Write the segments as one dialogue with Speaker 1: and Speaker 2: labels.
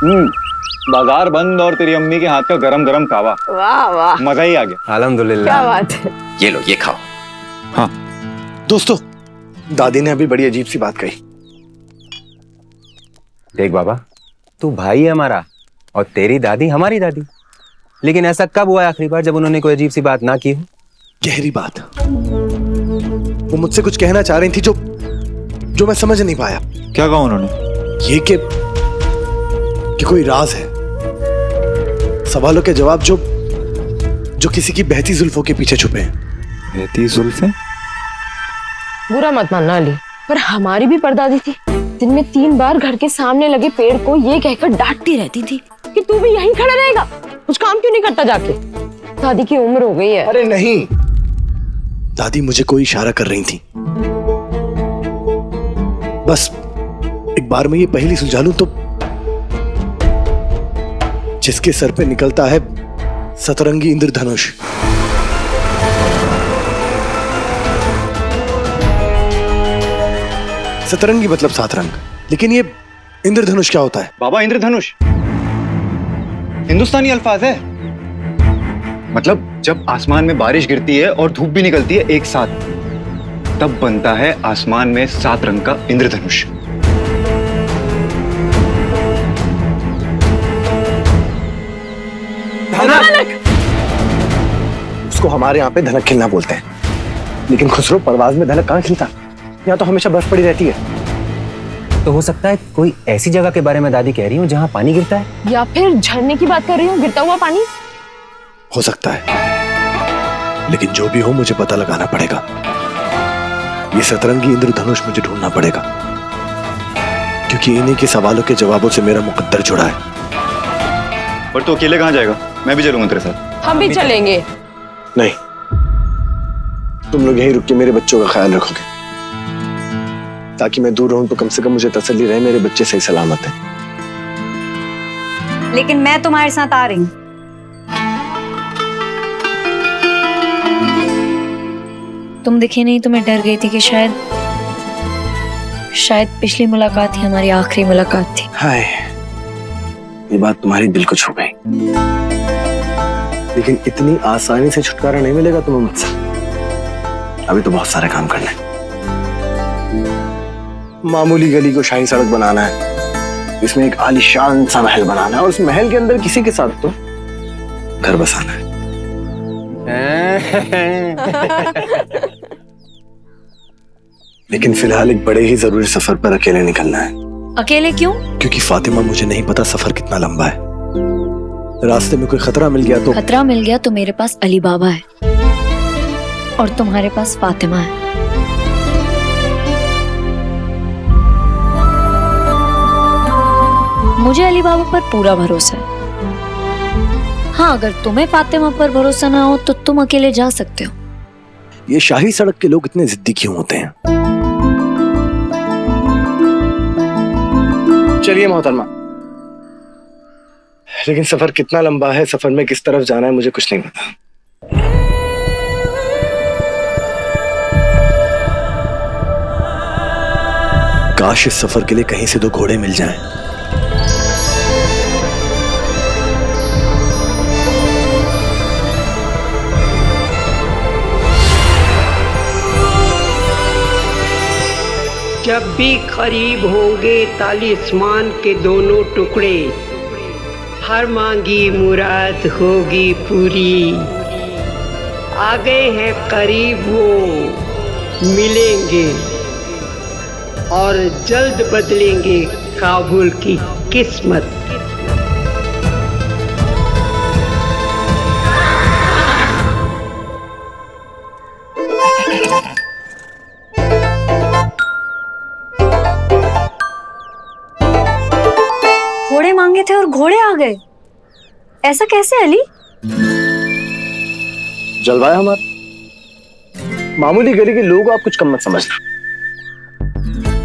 Speaker 1: बाजार बंद और तेरी अम्मी के हाथ का गरम गरम कावा।
Speaker 2: वाह वाह,
Speaker 1: मजा ही आ गया।
Speaker 3: अल्हम्दुलिल्लाह।
Speaker 2: क्या बात है।
Speaker 4: ये लो, ये खाओ।
Speaker 1: हाँ
Speaker 5: दोस्तों, दादी ने अभी बड़ी अजीब सी बात कही।
Speaker 3: देख बाबा, तू भाई है हमारा और तेरी दादी हमारी दादी, लेकिन ऐसा कब हुआ आखिरी बार जब उन्होंने कोई अजीब सी बात ना की हो?
Speaker 5: गहरी बात। वो मुझसे कुछ कहना चाह रही थी जो मैं समझ नहीं पाया।
Speaker 1: क्या कहा उन्होंने?
Speaker 5: ये कि कोई राज है, सवालों के जवाब जो किसी की बहती जुल्फों के पीछे छुपे हैं।
Speaker 1: बहती जुल्फें?
Speaker 2: बुरा मत मानना अली, पर हमारी भी परदादी थी, दिन में 3 बार घर के सामने लगे पेड़ को ये कहकर डांटती रहती थी कि तू भी यहीं खड़ा रहेगा, कुछ काम क्यों नहीं करता जाके। दादी की उम्र हो गई है।
Speaker 5: अरे नहीं, दादी मुझे कोई इशारा कर रही थी। बस एक बार मैं ये पहेली सुलझा लूं तो जिसके सर पे निकलता है सतरंगी इंद्रधनुष, सतरंगी मतलब 7 रंग, लेकिन ये इंद्रधनुष क्या होता है?
Speaker 1: बाबा, इंद्रधनुष हिंदुस्तानी अल्फाज है। मतलब जब आसमान में बारिश गिरती है और धूप भी निकलती है एक साथ, तब बनता है आसमान में 7 रंग का इंद्रधनुष।
Speaker 5: धनक। उसको हमारे यहाँ पे धनक खिलना बोलते हैं, लेकिन खुसरो परवाज में धनक कहाँ खिलता? यहाँ तो हमेशा बर्फ पड़ी रहती है।
Speaker 3: तो हो सकता है कोई ऐसी जगह के बारे में दादी कह रही हो जहाँ पानी गिरता है,
Speaker 2: या फिर झरने की बात कर रही हूँ, गिरता हुआ पानी।
Speaker 5: हो सकता है, लेकिन जो भी हो मुझे पता लगाना पड़ेगा। ये सतरंगी इंद्रधनुष मुझे ढूंढना पड़ेगा, क्योंकि इन्हीं के सवालों के जवाबों से मेरा मुकद्दर जुड़ा है।
Speaker 1: पर तू अकेले कहाँ जाएगा? मैं भी चलूंगा तेरे साथ।
Speaker 2: हम भी चलेंगे।
Speaker 5: नहीं, तुम लोग यहीं रुक के मेरे बच्चों का ख्याल रखोगे, ताकि मैं दूर रहूं तो कम से कम मुझे तसल्ली रहे मेरे बच्चे सही सलामत हैं।
Speaker 6: लेकिन मैं तुम्हारे साथ आ रही हूँ। तुम दिखे नहीं तो मैं डर गई थी कि शायद पिछली मुलाकात ही हमारी आखिरी मुलाकात थी।
Speaker 5: हाय, ये बात तुम्हारी दिल को छू गई, लेकिन इतनी आसानी से छुटकारा नहीं मिलेगा तुम्हें मुझसे। अभी तो बहुत सारे काम करने हैं। मामूली गली को शाही सड़क बनाना है, इसमें एक आलीशान सा महल बनाना है, और उस महल के अंदर किसी के साथ तो घर बसाना है। लेकिन फिलहाल एक बड़े ही जरूरी सफर पर अकेले निकलना है।
Speaker 6: अकेले क्यों?
Speaker 5: क्योंकि फातिमा, मुझे नहीं पता सफर कितना लंबा है। रास्ते में कोई खतरा मिल गया तो?
Speaker 6: खतरा मिल गया तो मेरे पास अली बाबा है और तुम्हारे पास फातिमा है। मुझे अली बाबा पर पूरा भरोसा है। हाँ, अगर तुम्हें फातिमा पर भरोसा ना हो तो तुम अकेले जा सकते हो।
Speaker 5: ये शाही सड़क के लोग इतने जिद्दी क्यों होते हैं? चलिए मोहतरमा, लेकिन सफर कितना लंबा है, सफर में किस तरफ जाना है, मुझे कुछ नहीं पता। काश इस सफर के लिए कहीं से 2 घोड़े मिल जाएं।
Speaker 7: जब भी करीब होंगे तालिस्मान के दोनों टुकड़े, हर मांगी मुराद होगी पूरी। आ गए हैं करीब वो, मिलेंगे और जल्द बदलेंगे काबुल की किस्मत।
Speaker 6: घोड़े मांगे थे और घोड़े आ गए, ऐसा कैसे अली?
Speaker 5: जलवा है हमारा। मामूली गली के लोग आप कुछ कम मत समझना।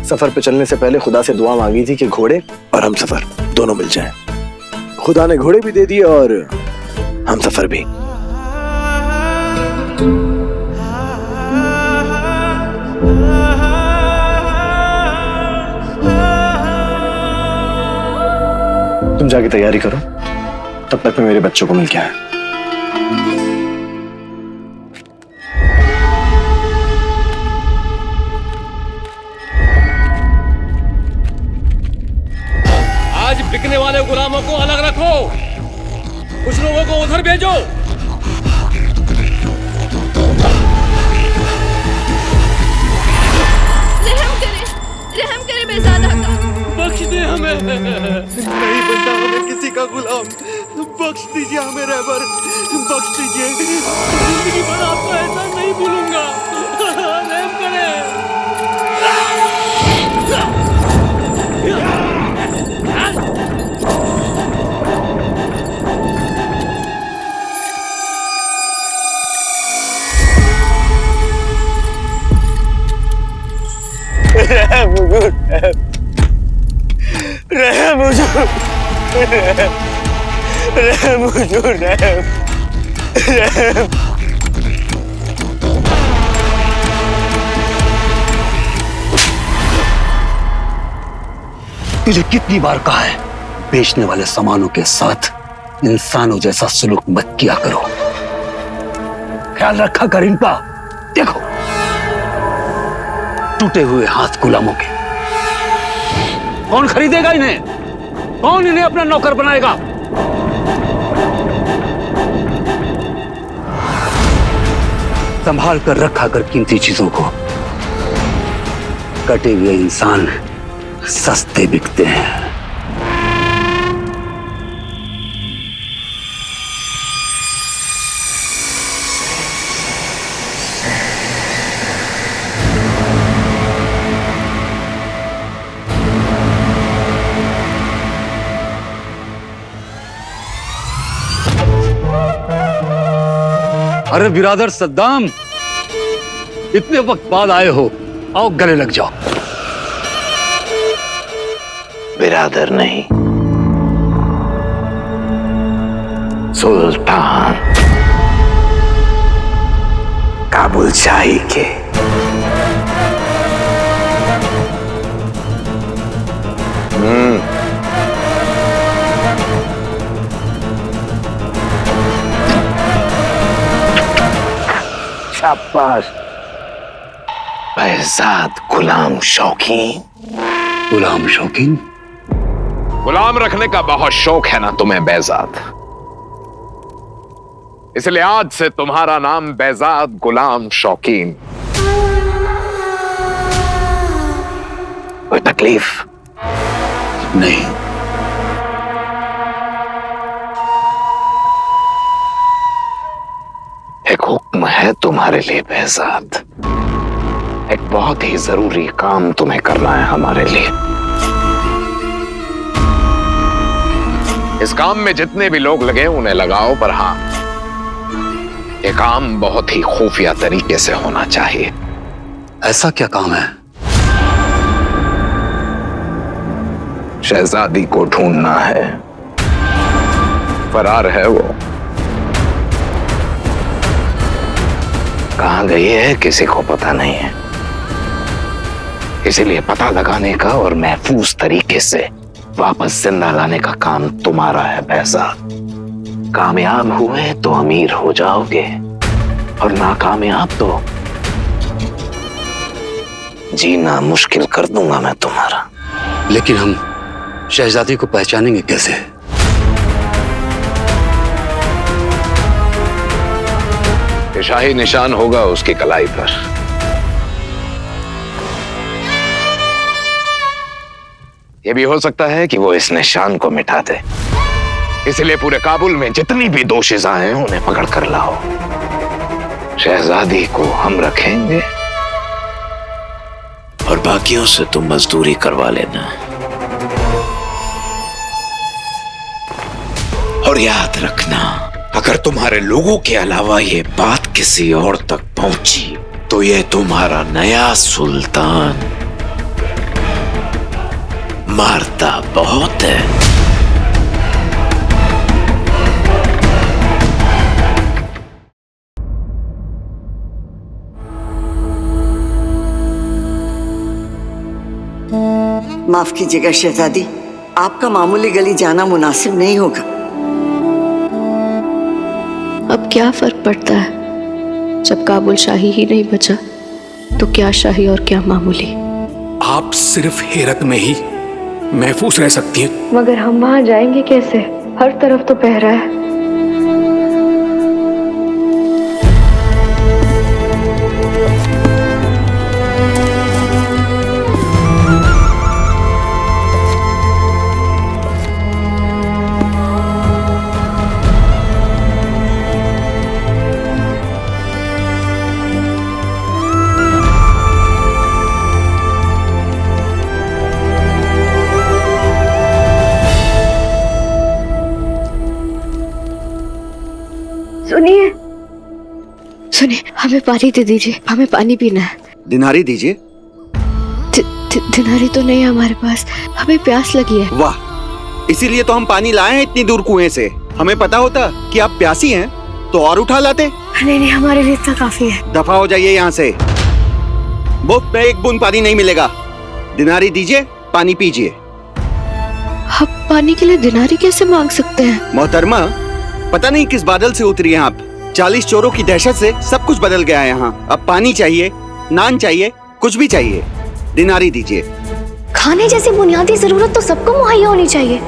Speaker 5: सफर पे चलने से पहले खुदा से दुआ मांगी थी कि घोड़े और हम सफर दोनों मिल जाएं। खुदा ने घोड़े भी दे दिए और हम सफर भी। तुम तुम जाके तैयारी करो, तब तक मैं मेरे बच्चों को मिल के आया।
Speaker 4: आज बिकने वाले गुलामों को अलग रखो, कुछ लोगों को उधर भेजो।
Speaker 8: रहम करे बेज़ादा का।
Speaker 4: बख्श दे हमें।
Speaker 1: नहीं बनता हमें किसी का गुलाम, बख्श दीजिए हमें रहबर, बख्श दीजिए।
Speaker 4: जिंदगी भर आपको ऐसा नहीं भूलूंगा। रहम करे।
Speaker 9: तुझे कितनी बार कहा है, बेचने वाले सामानों के साथ इंसानों जैसा सलूक मत किया करो। ख्याल रखा कर इनका। देखो, टूटे हुए हाथ गुलामों के। कौन खरीदेगा इन्हें? कौन इन्हें अपना नौकर बनाएगा? संभाल कर रखा कर कीमती चीजों को। कटे हुए इंसान सस्ते बिकते हैं। अरे बिरादर सद्दाम, इतने वक्त बाद आए हो, आओ गले लग जाओ।
Speaker 10: बिरादर नहीं, सुल्तान, काबुल शाही के। शाबाश। behzad गुलाम शौकीन।
Speaker 9: गुलाम शौकीन?
Speaker 10: गुलाम रखने का बहुत शौक है ना तुम्हें behzad, इसलिए आज से तुम्हारा नाम behzad गुलाम शौकीन। कोई तकलीफ?
Speaker 9: नहीं।
Speaker 10: एक हुक्म है तुम्हारे लिए behzad, एक बहुत ही जरूरी काम तुम्हें करना है हमारे लिए। इस काम में जितने भी लोग लगे उन्हें लगाओ, पर हां, ये काम बहुत ही खुफिया तरीके से होना चाहिए।
Speaker 9: ऐसा क्या काम है?
Speaker 10: शहजादी को ढूंढना है, फरार है वो। कहां गई है किसी को पता नहीं है, इसीलिए पता लगाने का और महफूज तरीके से वापस जिंदा लाने का काम तुम्हारा है behzad। कामयाब हुए तो अमीर हो जाओगे, और नाकामयाब तो जीना मुश्किल कर दूंगा मैं तुम्हारा।
Speaker 9: लेकिन हम शहजादी को पहचानेंगे कैसे?
Speaker 10: शाही निशान होगा उसकी कलाई पर। यह भी हो सकता है कि वो इस निशान को मिटा दे, इसलिए पूरे काबुल में जितनी भी दोशीज़ा हैं उन्हें पकड़ कर लाओ। शहजादी को हम रखेंगे और बाकियों से तुम मजदूरी करवा लेना। और याद रखना, अगर तुम्हारे लोगों के अलावा ये बात किसी और तक पहुंची तो ये तुम्हारा नया सुल्तान मारता बहुत है।
Speaker 11: माफ कीजिएगा शहजादी, आपका मामूली गली जाना मुनासिब नहीं होगा।
Speaker 8: अब क्या फर्क पड़ता है, जब काबुल शाही ही नहीं बचा तो क्या शाही और क्या मामूली।
Speaker 9: आप सिर्फ हेरत में ही महफूज रह सकती हैं।
Speaker 8: मगर हम वहां जाएंगे कैसे? हर तरफ तो पहरा है। सुनिए, सुनिए, हमें पानी दे दीजिए, हमें पानी पीना है।
Speaker 12: दिनारी दीजिए।
Speaker 8: दिनारी तो नहीं है हमारे पास, हमें प्यास लगी है।
Speaker 12: वाह, इसीलिए तो हम पानी लाए हैं इतनी दूर कुएं से। हमें पता होता कि आप प्यासी हैं तो और उठा लाते।
Speaker 8: नहीं नहीं, हमारे लिए इतना काफी है।
Speaker 12: दफा हो जाइए यहाँ से, मुफ्त में एक बूंद पानी नहीं मिलेगा। दिनारी दीजिए, पानी पीजिए।
Speaker 8: आप पानी के लिए दिनारी कैसे मांग सकते हैं?
Speaker 12: मोहतरमा, पता नहीं किस बादल से उतरी हैं आप। 40 चोरों की दहशत से सब कुछ बदल गया है यहाँ। अब पानी चाहिए, नान चाहिए, कुछ भी चाहिए। दिनारी दीजिए।
Speaker 8: खाने जैसी बुनियादी जरूरत तो सबको मुहैया होनी चाहिए।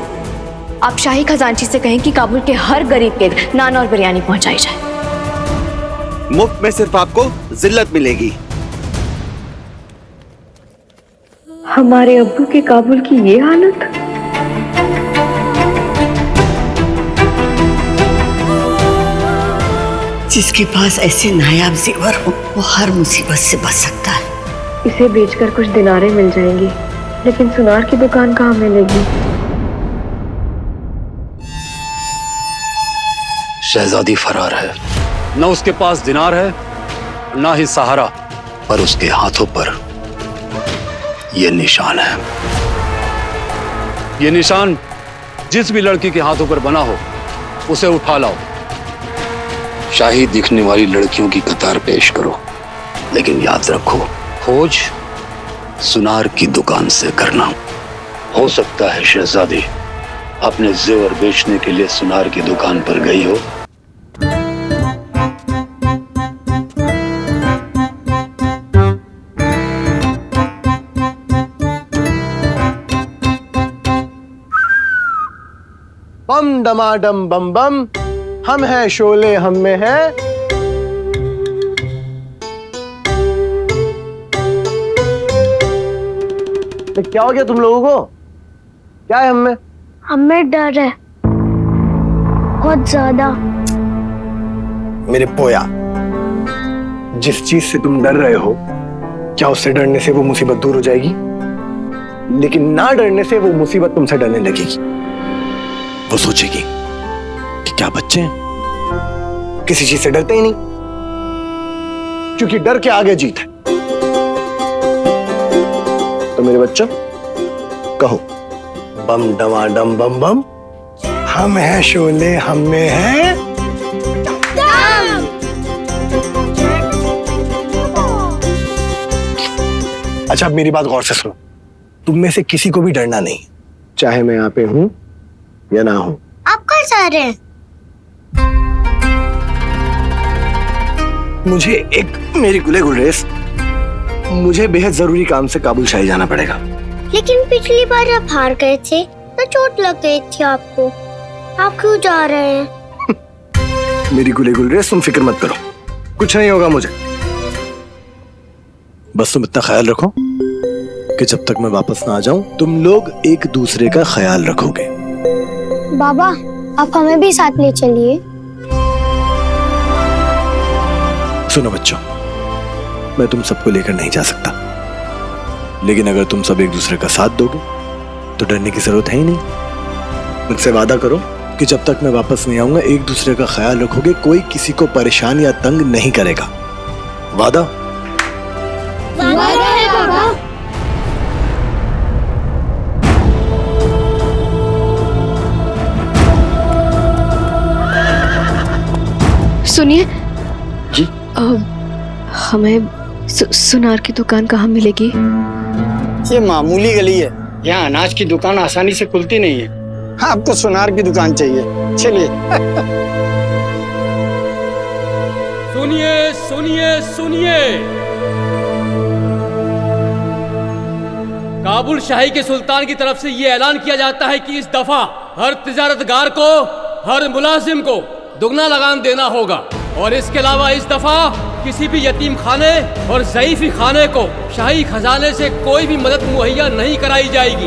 Speaker 8: आप शाही खजांची से कहें कि काबुल के हर गरीब के नान और बिरयानी पहुंचाई जाए।
Speaker 12: मुफ्त में सिर्फ आपको जिल्लत मिलेगी।
Speaker 8: हमारे अब्बू के काबुल की ये हालत।
Speaker 11: जिसके पास ऐसे नायाब जेवर हो वो हर मुसीबत से बच सकता है।
Speaker 8: इसे बेचकर कुछ दिनारे मिल जाएंगी, लेकिन सुनार की दुकान कहाँ मिलेगी?
Speaker 9: शहजादी फरार है। न उसके पास दिनार है, ना ही सहारा, पर उसके हाथों पर यह निशान है। ये निशान जिस भी लड़की के हाथों पर बना हो उसे उठा लाओ। शाही दिखने वाली लड़कियों की कतार पेश करो, लेकिन याद रखो, खोज सुनार की दुकान से करना। हो सकता है शहजादी अपने जेवर बेचने के लिए सुनार की दुकान पर गई हो।
Speaker 5: बम डमाडम बम बम, हम हैं शोले हम में है। तो क्या हो गया तुम लोगों को? क्या है हमें?
Speaker 13: हमें डर है बहुत ज्यादा।
Speaker 5: मेरे पोया, जिस चीज से तुम डर रहे हो, क्या उससे डरने से वो मुसीबत दूर हो जाएगी? लेकिन ना डरने से वो मुसीबत तुमसे डरने लगेगी। वो सोचेगी कि क्या बच्चे हैं, किसी चीज से डरते ही नहीं, क्योंकि डर के आगे जीत है। तो मेरे बच्चों, कहो बम डमाडम बम बम, हम हैं शोले हम में है। अच्छा, अब मेरी बात गौर से सुनो। तुम में से किसी को भी डरना नहीं, चाहे मैं यहाँ पे हूं या ना हूं।
Speaker 13: आप कहाँ जा रहे हैं?
Speaker 5: मुझे एक मेरी गुले गुलरेस, मुझे बेहद जरूरी काम से काबुल शाही जाना पड़ेगा।
Speaker 13: लेकिन पिछली बार आप हार गए थे तो चोट लग गई थी आपको, आप क्यों जा रहे हैं?
Speaker 5: मेरी गुले गुलरेस, तुम फिक्र मत करो, कुछ नहीं होगा मुझे। बस तुम इतना ख्याल रखो कि जब तक मैं वापस ना आ जाऊं, तुम लोग एक दूसरे का ख्याल रखोगे।
Speaker 13: बाबा, आप हमें भी साथ ले चलिए।
Speaker 5: सुनो बच्चों, मैं तुम सबको लेकर नहीं जा सकता, लेकिन अगर तुम सब एक दूसरे का साथ दोगे तो डरने की जरूरत है ही नहीं। मुझसे वादा करो कि जब तक मैं वापस नहीं आऊंगा एक दूसरे का ख्याल रखोगे, कोई किसी को परेशान या तंग नहीं करेगा। वादा?
Speaker 13: वादा है बाबा।
Speaker 8: सुनिए
Speaker 9: जी,
Speaker 8: हमें सुनार की दुकान कहाँ मिलेगी?
Speaker 14: ये मामूली गली है, यहाँ अनाज की दुकान आसानी से खुलती नहीं है। आपको सुनार की दुकान चाहिए, चलिए।
Speaker 4: सुनिए सुनिए सुनिए, काबुल शाही के सुल्तान की तरफ से यह ऐलान किया जाता है कि इस दफा हर तिजारतगार को, हर मुलाजिम को दुगना लगान देना होगा, और इसके अलावा इस दफा किसी भी यतीम खाने और ज़ईफ़ी खाने को शाही खजाने से कोई भी मदद मुहैया नहीं कराई जाएगी।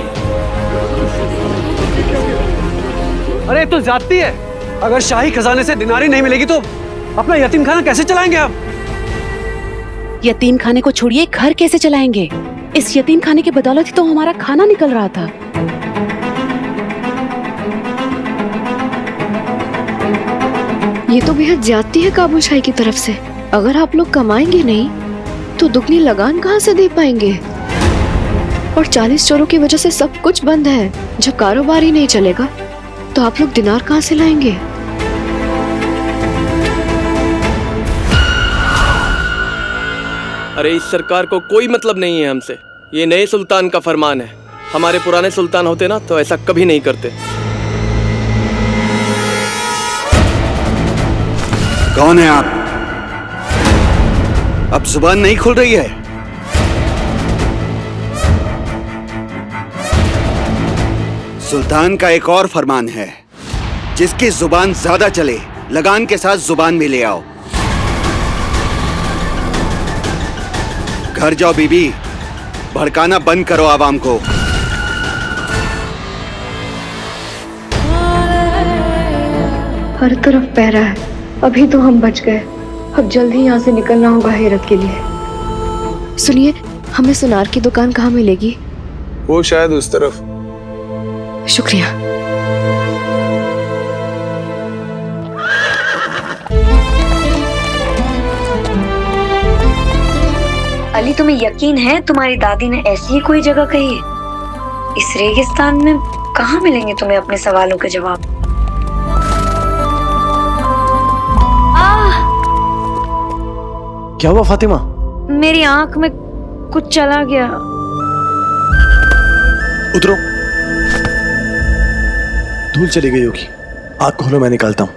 Speaker 15: अरे तो जाती है, अगर शाही खजाने से दिनारी नहीं मिलेगी तो अपना यतीम खाना कैसे चलाएंगे आप?
Speaker 16: यतीम खाने को छोड़िए, घर कैसे चलाएंगे? इस यतीम खाने की बदौलत ही तो हमारा खाना निकल रहा था।
Speaker 8: ये तो बेहद ज्यादती है काबुल शाही की तरफ से। अगर आप लोग कमाएंगे नहीं तो दुगनी लगान कहाँ से दे पाएंगे? और 40 चोरों की वजह से सब कुछ बंद है। जब कारोबार ही नहीं चलेगा तो आप लोग दिनार कहाँ से लाएंगे?
Speaker 17: अरे इस सरकार को कोई मतलब नहीं है हमसे। ये नए सुल्तान का फरमान है। हमारे पुराने सुल्तान होते ना तो ऐसा कभी नहीं करते।
Speaker 12: कौन है आप? अब जुबान नहीं खुल रही है। सुल्तान का एक और फरमान है, जिसकी जुबान ज्यादा चले लगान के साथ जुबान भी ले आओ। घर जाओ बीबी, भड़काना बंद करो आवाम को।
Speaker 8: हर तरफ पहरा है। अभी तो हम बच गए, अब जल्द ही यहाँ से निकलना होगा हेरत के लिए। सुनिए, हमें सुनार की दुकान कहाँ मिलेगी?
Speaker 5: वो शायद उस तरफ।
Speaker 8: शुक्रिया।
Speaker 6: अली, तुम्हें यकीन है तुम्हारी दादी ने ऐसी ही कोई जगह कही है? इस रेगिस्तान में कहाँ मिलेंगे तुम्हें अपने सवालों के जवाब?
Speaker 5: क्या हुआ फातिमा?
Speaker 6: मेरी आंख में कुछ चला गया।
Speaker 5: उतरो। धूल चली गई होगी। आंख खोलो, मैं निकालता हूं।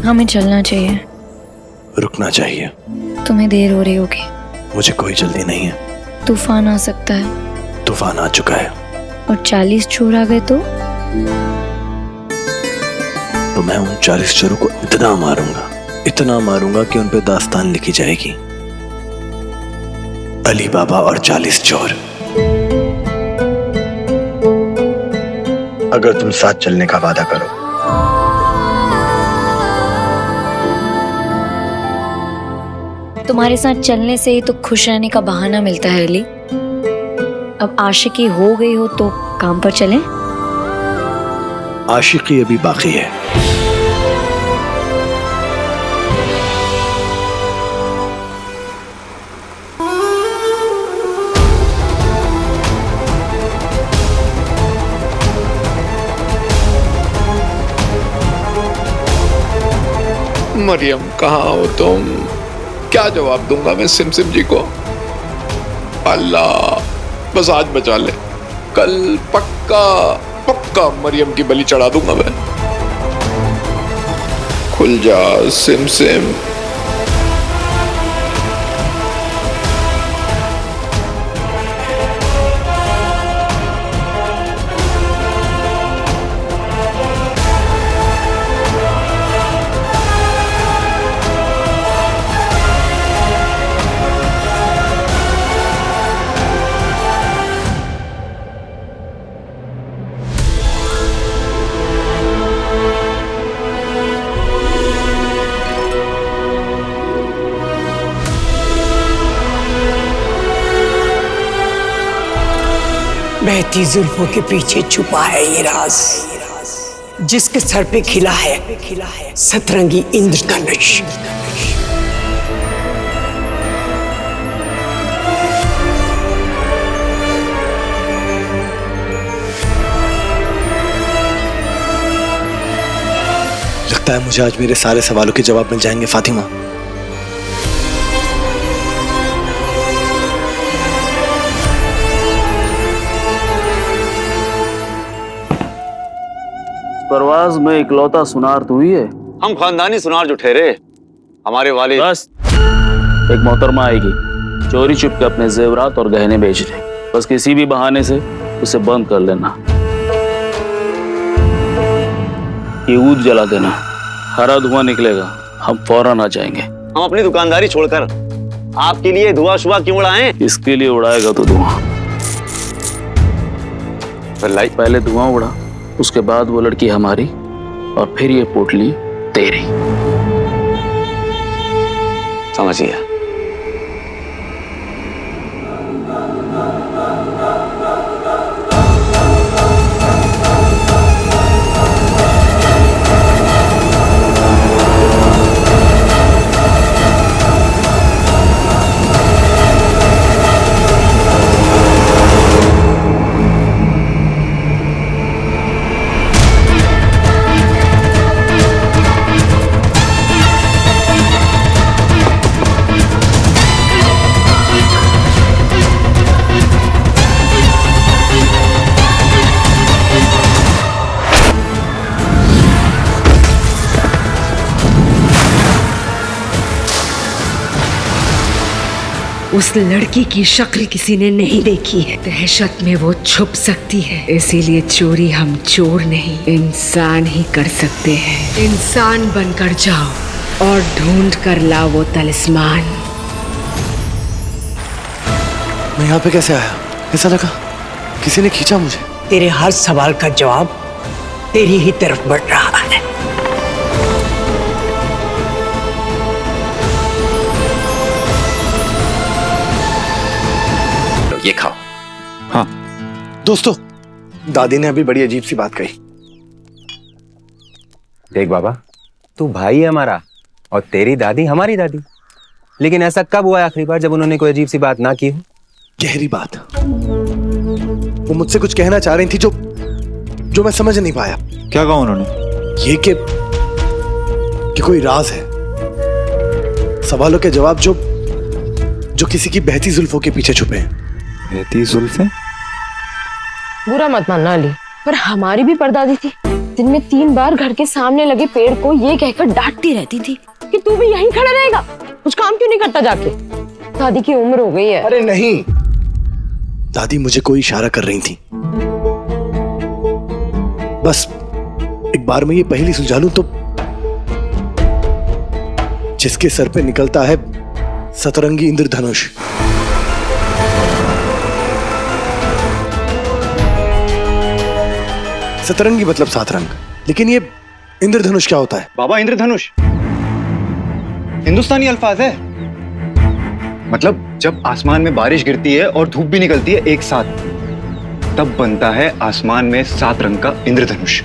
Speaker 6: हमें चलना चाहिए।
Speaker 5: रुकना चाहिए।
Speaker 6: तुम्हें देर हो रही होगी।
Speaker 5: मुझे कोई जल्दी नहीं है।
Speaker 6: तूफान आ सकता है।
Speaker 5: तूफान आ चुका है।
Speaker 6: और 40 चोर आ गए तो
Speaker 5: मैं उन 40 चोरों को इतना मारूंगा कि उन पे दास्तान लिखी जाएगी। अली बाबा और 40 चोर। अगर तुम साथ चलने का वादा करो।
Speaker 6: तुम्हारे साथ चलने से ही तो खुश रहने का बहाना मिलता है अली। अब आशिकी हो गई हो तो काम पर चलें?
Speaker 5: आशिकी अभी बाकी है।
Speaker 9: मरियम, कहाँ हो तुम? क्या जवाब दूंगा मैं सिमसिम जी को? अल्लाह, बस आज बचा ले, कल पक्का मरियम की बलि चढ़ा दूंगा मैं। खुल जा सिमसिम।
Speaker 11: बहती जुल्फों के पीछे छुपा है ये राज, जिसके सर पे खिला है सतरंगी इंद्रधनुष।
Speaker 5: लगता है मुझे आज मेरे सारे सवालों के जवाब मिल जाएंगे फातिमा।
Speaker 18: परवाज में इकलौता सुनार तू ही है।
Speaker 9: हम खानदानी सुनार जो ठहरे, हमारे वाले
Speaker 18: बस एक मोहतरमा आएगी, चोरी छुप के अपने जेवरात और गहने बेच रहे, बस किसी भी बहाने से उसे बंद कर लेना, ये ऊद जला देना, हरा धुआं निकलेगा, हम फौरन आ जाएंगे।
Speaker 9: हम अपनी दुकानदारी छोड़कर आपके लिए धुआं शुआ क्यों उड़ाएं?
Speaker 18: इसके लिए उड़ाएगा तो धुआं, पहले धुआं उड़ा, उसके बाद वो लड़की हमारी और फिर ये पोटली तेरी।
Speaker 9: समझ गया।
Speaker 19: उस लड़की की शक्ल किसी ने नहीं देखी है, दहशत में वो छुप सकती है, इसीलिए चोरी हम चोर नहीं इंसान ही कर सकते हैं। इंसान बनकर जाओ और ढूंढ कर लाओ वो तलिस्मान।
Speaker 5: मैं यहाँ पे कैसे आया? ऐसा लगा किसी ने खींचा मुझे।
Speaker 11: तेरे हर सवाल का जवाब तेरी ही तरफ बढ़ रहा है।
Speaker 10: ये खाओ।
Speaker 5: हाँ दोस्तों, दादी ने अभी बड़ी अजीब सी बात कही।
Speaker 3: देख बाबा, तू भाई है हमारा और तेरी दादी हमारी दादी, लेकिन ऐसा कब हुआ आखिरी बार जब उन्होंने कोई अजीब सी बात ना की हो?
Speaker 5: गहरी बात। वो मुझसे कुछ कहना चाह रही थी जो मैं समझ नहीं पाया।
Speaker 1: क्या कहा उन्होंने?
Speaker 5: ये कि कोई राज है, सवालों के जवाब जो किसी की बहती जुल्फों के पीछे छुपे हैं।
Speaker 1: बहती जुल्फें?
Speaker 2: बुरा मत मानना अली, पर हमारी भी परदादी थी, दिन में 3 बार घर के सामने लगे पेड़ को ये कहकर डांटती रहती थी कि तू भी यहीं खड़ा रहेगा, कुछ काम क्यों नहीं करता जाके? दादी की उम्र हो गई है।
Speaker 5: अरे नहीं, दादी मुझे कोई इशारा कर रही थी। बस एक बार मैं ये पहेली सुलझा लूं तो जिसके सर पे निकलता है सतरंगी इंद्रधनुष, सतरंगी मतलब 7 रंग, लेकिन ये इंद्रधनुष क्या होता है?
Speaker 1: बाबा इंद्रधनुष हिंदुस्तानी अल्फाज है, मतलब जब आसमान में बारिश गिरती है और धूप भी निकलती है एक साथ, तब बनता है आसमान में 7 रंग का इंद्रधनुष।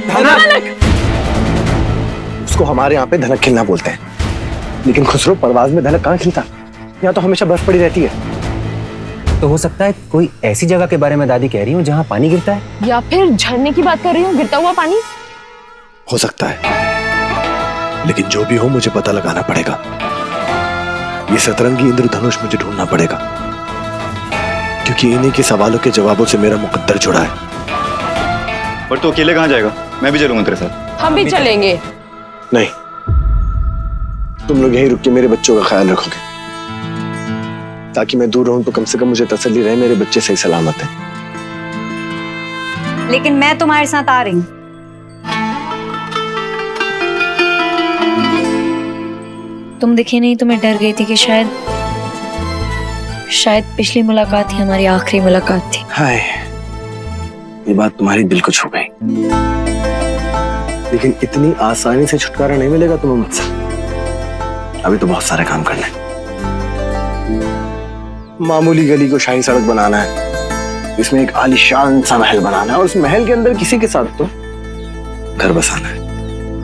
Speaker 5: धनक! उसको हमारे यहाँ पे धनक खिलना बोलते हैं, लेकिन खुसरो परवाज में धनक कहाँ खिलता? यहाँ तो हमेशा बर्फ पड़ी रहती है।
Speaker 3: तो हो सकता है कोई ऐसी जगह के बारे में दादी कह रही हूँ जहाँ पानी गिरता है,
Speaker 2: या फिर झरने की बात कर रही हूँ, गिरता हुआ पानी।
Speaker 5: हो सकता है, लेकिन जो भी हो मुझे पता लगाना पड़ेगा। ये सतरंगी इंद्रधनुष मुझे ढूंढना पड़ेगा, क्योंकि इन्हीं के सवालों के जवाबों से मेरा मुकद्दर जुड़ा है।
Speaker 1: पर तू अकेले कहाँ जाएगा? मैं भी चलूंगा तेरे साथ।
Speaker 2: हम भी चलेंगे।
Speaker 5: नहीं, तुम लोग यहीं रुक के मेरे बच्चों का ख्याल रखोगे, ताकि मैं दूर रहूं तो कम से कम मुझे तसल्ली रहे मेरे बच्चे सही सलामत हैं।
Speaker 6: लेकिन मैं तुम्हारे साथ आ रही हूँ। तुम दिखे नहीं तो मैं डर गई थी कि शायद पिछली मुलाकात ही हमारी आखिरी मुलाकात थी।
Speaker 5: हाय, ये बात तुम्हारी दिल को छू गई, लेकिन इतनी आसानी से छुटकारा नहीं मिलेगा तुम्हें मुझसे। अभी तो बहुत सारे काम करने हैं। मामूली गली को शाही सड़क बनाना है, इसमें एक आलीशान सा महल बनाना है, और उस महल के अंदर किसी के साथ तो घर बसाना है।